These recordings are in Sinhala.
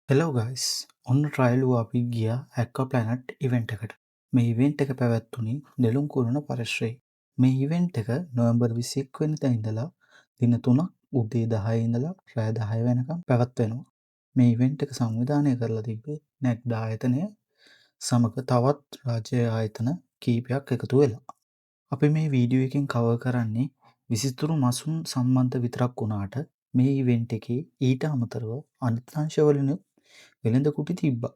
හෙලෝ ගයිස් ඔන්න ට්‍රයිලු අපි ගිය ඇක්ක ප්ලනට් ඉවෙන්ට් එකට මේ ඉවෙන්ට් එක පැවැත්වුණේ නෙළුම් කුරුණ පරිශ්‍රයේ මේ ඉවෙන්ට් එක නොවැම්බර් 21 වෙනිදා ඉඳලා දින 3ක් උදේ 10 ඉඳලා රෑ 10 වෙනකම් පැවැත්වෙනවා. මේ ඉවෙන්ට් එක සංවිධානය කරලා තිබ්බේ නැග්ඩ ආයතනය සමග තවත් රාජ්‍ය ආයතන කීපයක් එකතු වෙලා. අපි මේ වීඩියෝ එකෙන් කවර් කරන්නේ විසිතුරු මසුන් සම්බන්ධ විතරක් වුණාට මේ ඉවෙන්ට් එකේ ඊට අමතරව අනිත් අංශවලිනුත් වෙළඳ කුටි තිබ්බා.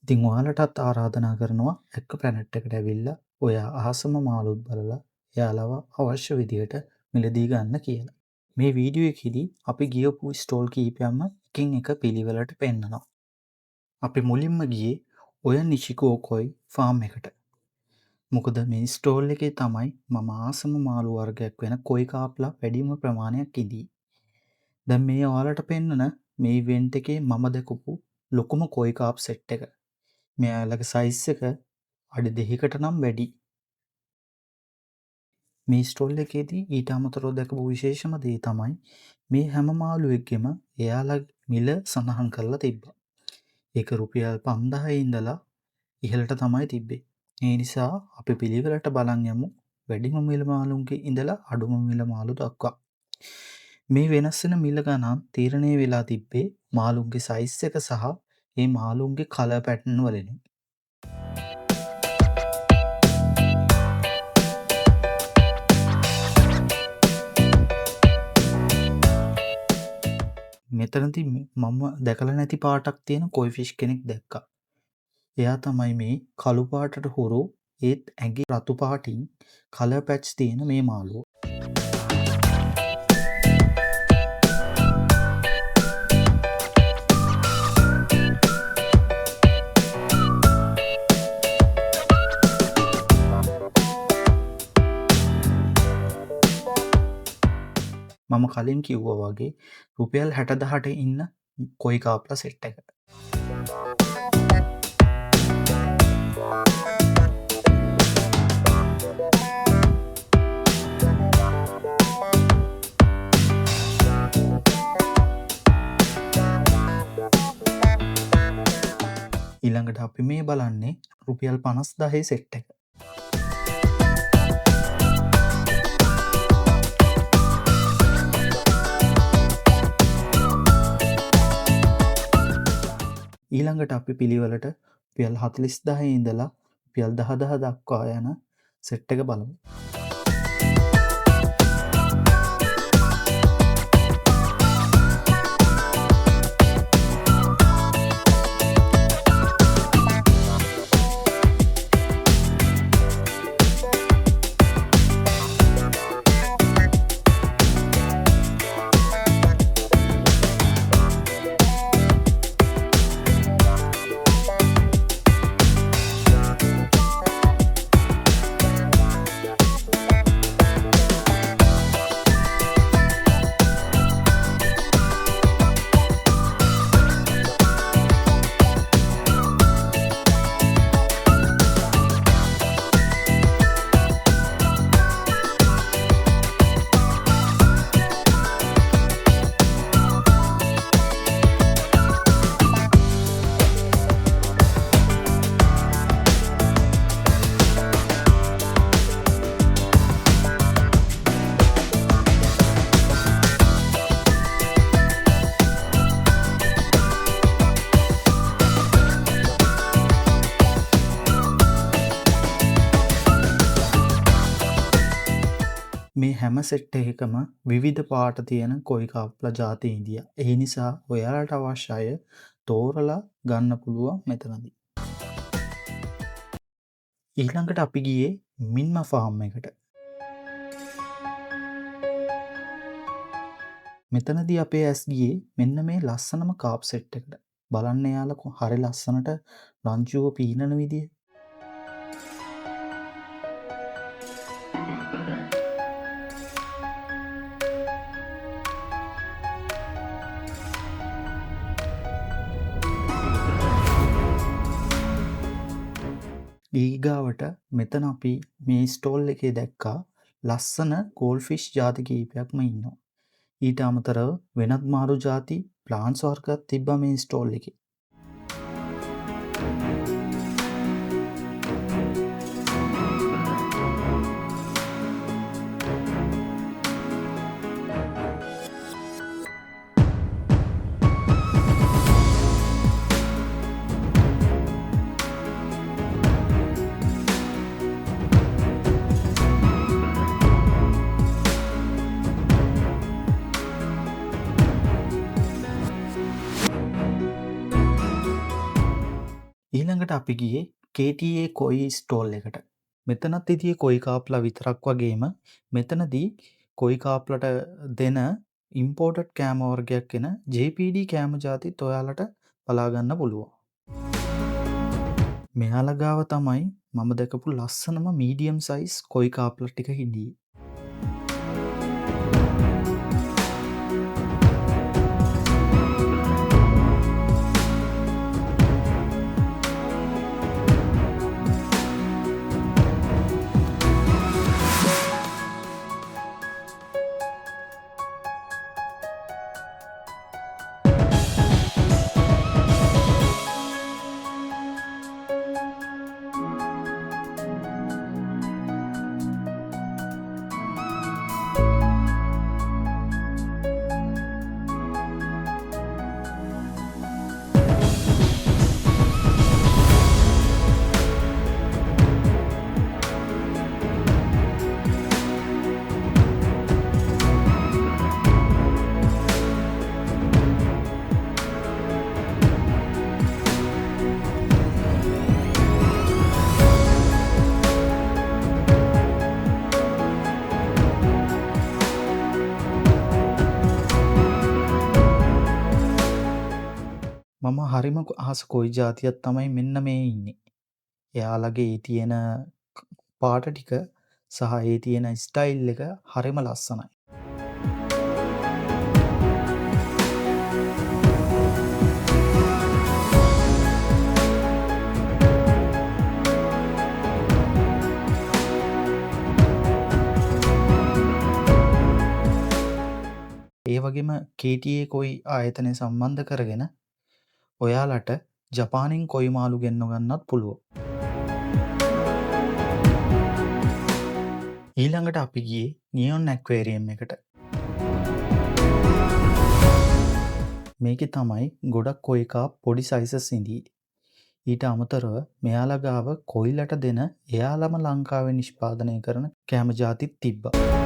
ඉතින් ඔයාලටත් ආරාධනා කරනවා ඇක්ක ප්ලැනට් එකට ඇවිල්ලා ඔයා අහසම මාළුත් බලලා එයාලව අවශ්‍ය විදියට මිලදී ගන්න කියලා. මේ වීඩියෝ එකේදී අපි ගියපු ස්ටෝල් කීපයක්ම එකින් එක පිළිවෙලට පෙන්නනවා. අපි මුලින්ම ගියේ ඔය නිචිකෝකොයි ෆාම් එකට. මොකද මේ ස්ටෝල් එකේ තමයි මම ආසම මාළු වර්ගයක් වෙන කොයි කාප්ලා වැඩිම ප්‍රමාණයක් ඉදී. දැන් මේ ඔයාලට පෙන්නන මේ ඉවෙන්ට් එකේ මම දැකපු ලොකුම කොයි කාප් සෙට් එක. මෙයාලගේ සයිස් එක අඩි 2කට නම් වැඩි. මේ ස්ටෝල් එකේදී ඊට අමතරව දැකපු විශේෂම දේ තමයි මේ හැම මාළුවෙක්ගෙම එයාලා මිල සඳහන් කරලා තිබ්බා. ඒක රුපියල් 5000 ඉඳලා ඉහළට තමයි තිබ්බේ. ඒ නිසා අපි පිළිවෙලට බලන් යමු වැඩිම මිල මාළුන්ගේ ඉඳලා අඩුම මිල මාළු දක්වා. මේ වෙනස් වෙන මිල ගණන් තීරණය වෙලා තිබ්බේ මාළුන්ගේ සයිස් එක සහ ඒ මාළුන්ගේ කලර් පැටර්න් වලින්. මෙතනදී මම දැකලා නැති පාටක් තියෙන කොයි ෆිෂ් කෙනෙක් දැක්කා. එයා තමයි මේ කළු පාටට හුරු ඒත් ඇඟේ රතු පාටින් කලර් පැච් තියෙන මේ මාළුව. මම කලින් කිව්වා වගේ රුපියල් 60,000ට ඉන්න කොයි කාප්ලා සෙට් එක. ඊළඟට අපි මේ බලන්නේ රුපියල් 50,000 සෙට් එක. ඊළඟට අපි පිළිවෙලට රුපියල් 40,000 ඉඳලා රුපියල් 10,000 දක්වා යන සෙට් එක බලමු. මේ හැම සෙට් එකකම විවිධ පාට තියෙන කොයි කාප්ලා ජාති ඉන්දියා. ඒ නිසා ඔයාලට අවශ්‍ය අය තෝරලා ගන්න පුළුවන් මෙතනදී. ඊළඟට අපි ගියේ මින්ම ෆාම් එකට. මෙතනදී අපේ ඇස් ගියේ මෙන්න මේ ලස්සනම කාප් සෙට් එකට. බලන්න යාළුවෝ හරිය ලස්සනට රංචුව පීනන විදිය. ඊගාවට මෙතන අපි මේ ස්ටෝල් එකේ දැක්කා ලස්සන ගෝල්ෆිෂ් ජාති කීපයක්ම ඉන්නවා. ඊට අමතරව වෙනත් මාළු ජාති ප්ලාන්ට්ස් වර්ගත් තිබ්බා මේ ස්ටෝල් එකේ. ඊළඟට අපි ගියේ KTA කොයි ස්ටෝල් එකට. මෙතනත් ඉතියේ කොයි කාප්ලා විතරක් වගේම මෙතනදී කොයි කාප්ලට දෙන ඉම්පෝර්ටඩ් කෑම වර්ගයක් එන JPD කෑම ජාතිත් ඔයාලට බලා ගන්න පුළුවන්. මෙයාලා ගාව තමයි මම දැකපු ලස්සනම මීඩියම් සයිස් කොයි කාප්ලා ටික හිටියේ. මම හරිම ආස කොයි ජාතියක් තමයි මෙන්න මේ ඉන්නේ. එයාලගේ ඒ තියෙන පාට ටික සහ ඒ තියෙන ස්ටයිල් එක හරිම ලස්සනයි. ඒ වගේම KTA කොයි ආයතනය සම්බන්ධ කරගෙන ඔයාලට ජපානින් කොයි මාළු ගෙන්න ගන්නත් පුළුවන්. ඊළඟට අපි ගියේ නියොන් ඇක්වේරියම් එකට. මේකේ තමයි ගොඩක් කොයි කාප් පොඩි සයිසස් ඉඳී. ඊට අමතරව මෙයාලා ගාව කොයිලට දෙන එයාලම ලංකාවේ නිෂ්පාදනය කරන කෑම ජාතිත් තිබ්බා.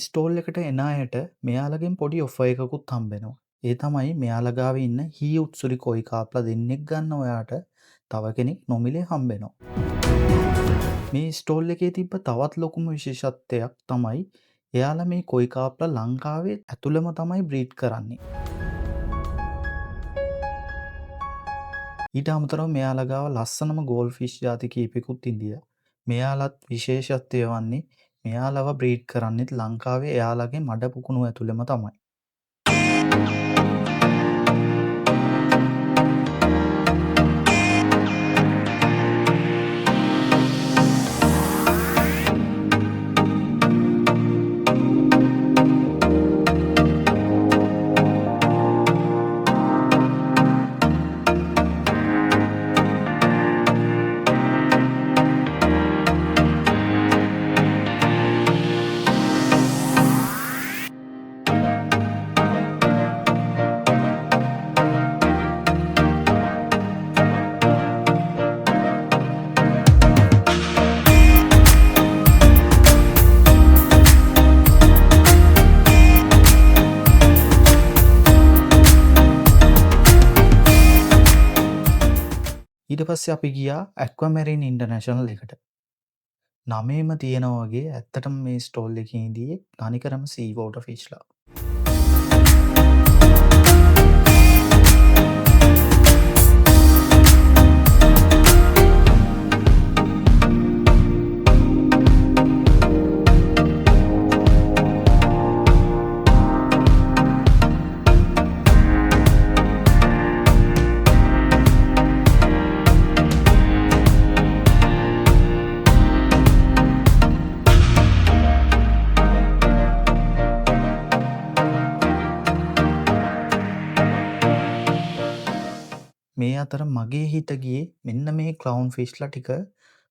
ස්ටෝල් එකට එන අයට මෙයාලගෙන් පොඩි ඔෆර් එකකුත් හම්බෙනවා. ඒ තමයි මෙයාලා ගාව ඉන්න හී උත්සුලි කොයි කාප්ලා දෙන්නෙක් ගන්න ඔයාට තව කෙනෙක් නොමිලේ හම්බෙනවා. මේ ස්ටෝල් එකේ තිබ්බ තවත් ලොකුම විශේෂත්වයක් තමයි එයාලා මේ කොයි කාප්ලා ලංකාවේ ඇතුළම තමයි බ්‍රීඩ් කරන්නේ. ඊට අමතරව මෙයාලා ගාව ලස්සනම ගෝල් ෆිෂ් ජාති කීපෙකුත් ඉඳියා. මෙයාලත් විශේෂත්වය වන්නේ මෙයාලව බ්‍රීඩ් කරන්නෙත් ලංකාවේ එයාලගේ මඩ පුකුණු ඇතුළෙම තමයි. ඊට පස්සේ අපි ගියා ඇක්වාමැරින් ඉන්ටර්නැෂනල් එකට. නමේම තියෙනවා වගේ ඇත්තටම මේ ස්ටෝල් එකේදී තනිකරම සී වෝටර් ෆිෂ්ලා. මේ අතර මගේ හිත ගියේ මෙන්න මේ ක්ලවුන් ෆිෂ්ලා ටික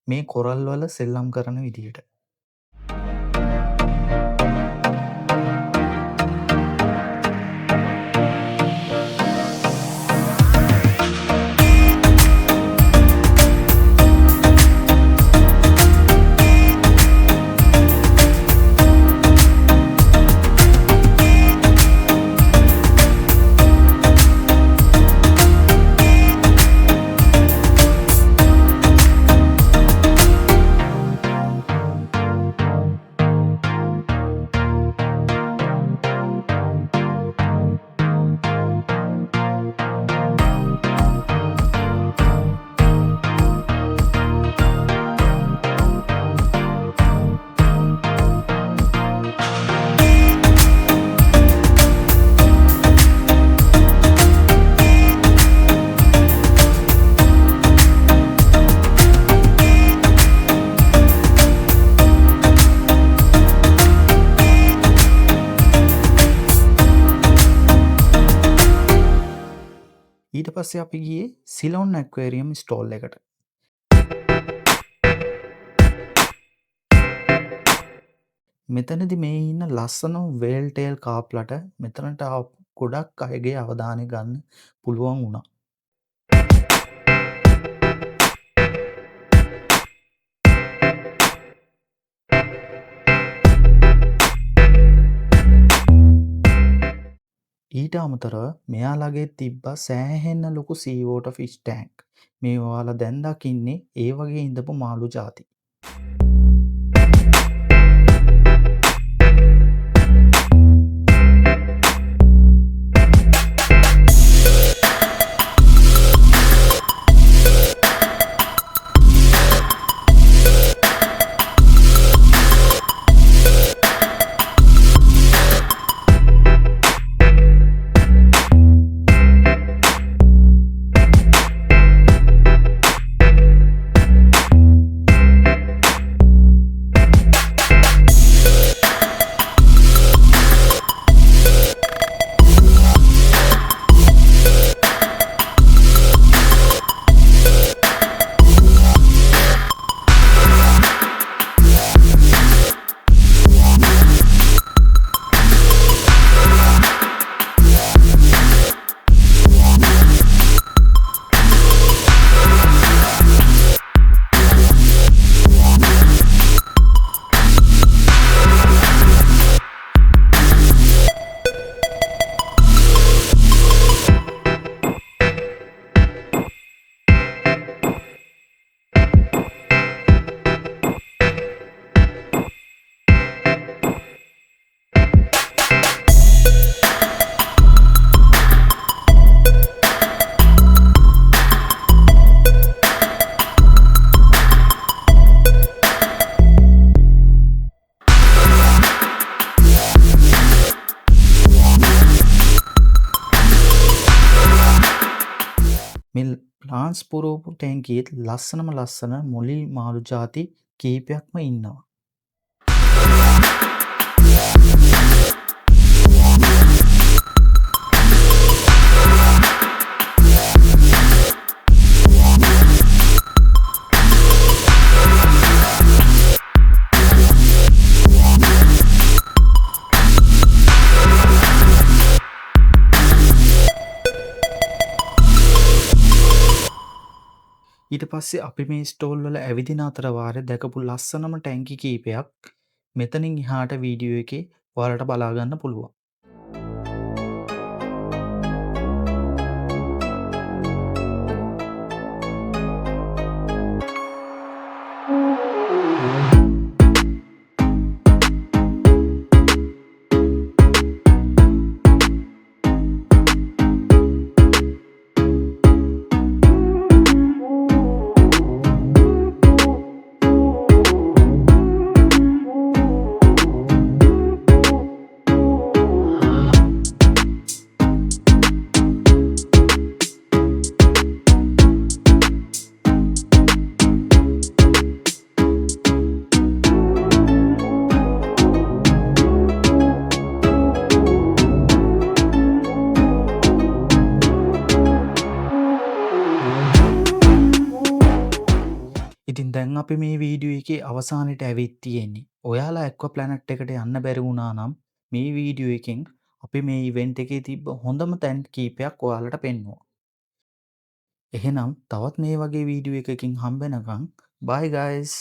මේ කොරල් වල සෙල්ලම් කරන විදියට. ඊට පස්සේ අපි ගියේ සිලොන් ඇක්වේරියම් ස්ටෝල් එකට. මෙතනදි මේ ඉන්න ලස්සන වේල් ටේල් කාප්ලට මෙතනට ගොඩක් අයගේ අවධානය ගන්න පුළුවන් වුණා. ඊට අමතරව මෙයාලගේ තිබ්බ සෑහෙන්න ලොකු සීවෝට ෆිෂ් ටෑන්ක්. මේ ඔයාලා දැන් දකින්නේ ඒ වගේ ඉඳපු මාළු ಜಾති. මේ ප්ලාන්ස් පුරෝපු ටැංකියෙත් ලස්සන මොලි මාළු ಜಾති කීපයක්ම ඉන්නවා. ඊට පස්සේ අපි මේ ස්ටෝල් වල ඇවිදින අතර වාරේ දැකපු ලස්සනම ටැංකි කීපයක් මෙතනින් එහාට වීඩියෝ එකේ ඔයාලට බලා ගන්න පුළුවන්. ඉතින් දැන් අපි මේ වීඩියෝ එකේ අවසානයට ඇවිත් තියෙන්නේ. ඔයාලා ඇක්වාප්ලැනට් එකට යන්න බැරි වුණා නම් මේ වීඩියෝ එකෙන් අපි මේ ඉවෙන්ට් එකේ තිබ්බ හොඳම තැන් කීපයක් ඔයාලට පෙන්නුවා. එහෙනම් තවත් මේ වගේ වීඩියෝ එකකින් හම්බ වෙනකන් bye guys.